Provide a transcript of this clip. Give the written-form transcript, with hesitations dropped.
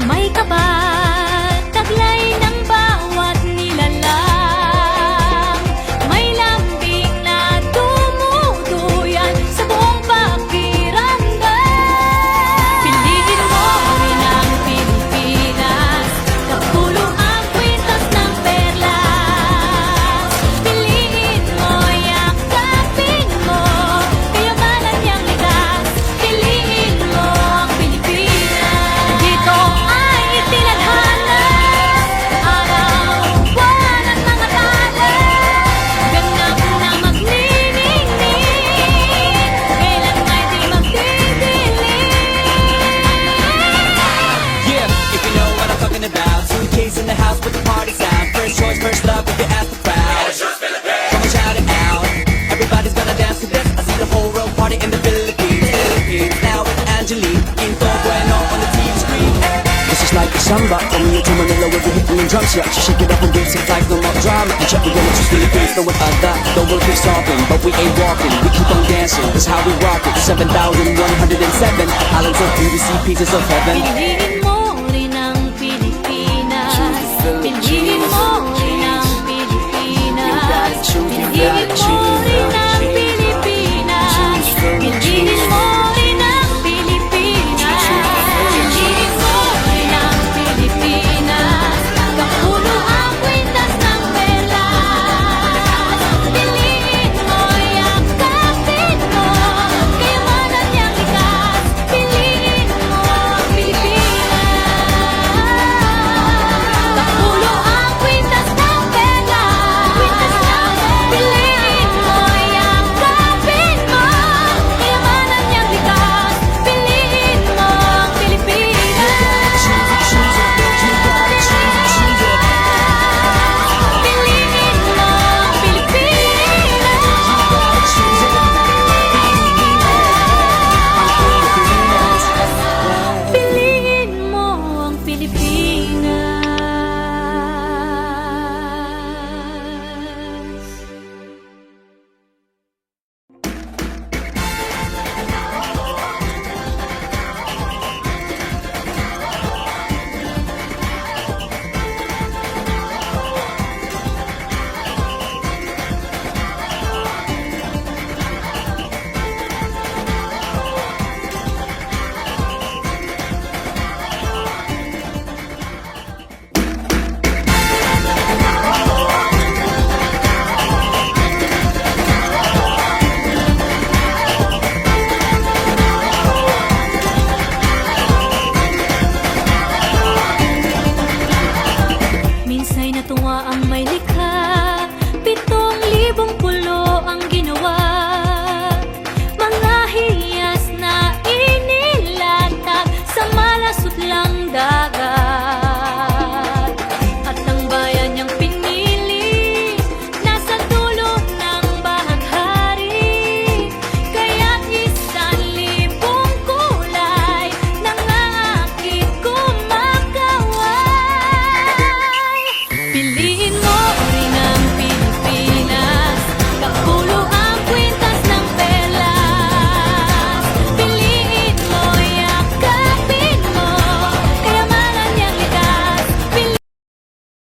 May kapal, taglay ng bawat nilalang. May lambing na tumutuyan sa buong pakiramdam. Piliin mo rin ang Pilipinas, kapulo ang kwintas ng perlas. Piliin mo, yakapin mo, kayamanan niyang likas. Piliin mo ang Pilipinas. Dito ay itinadhana, araw, buwan at mga tala. Ganap na magniningning, kailan ay di magdidilim. Yeah, if you know what I'm talking about. Suitcase in the house with the party sound. First choice, first love, if you ask the crowd. Come and shout it out. Everybody's gonna dance to this. I see the whole world party in the Philippines. Philippines, now with Angelique. Info bueno on the TV screen. This is like a samba, coming into Manila with the hitting and drums. Yeah, she shake it up and dance it like no more drama. You check the women, just Philippines, know what I got. The world keeps talking, but we ain't walking. We keep on dancing, that's how we rock it. 7,107 islands of beauty, see pieces of heaven. Piliin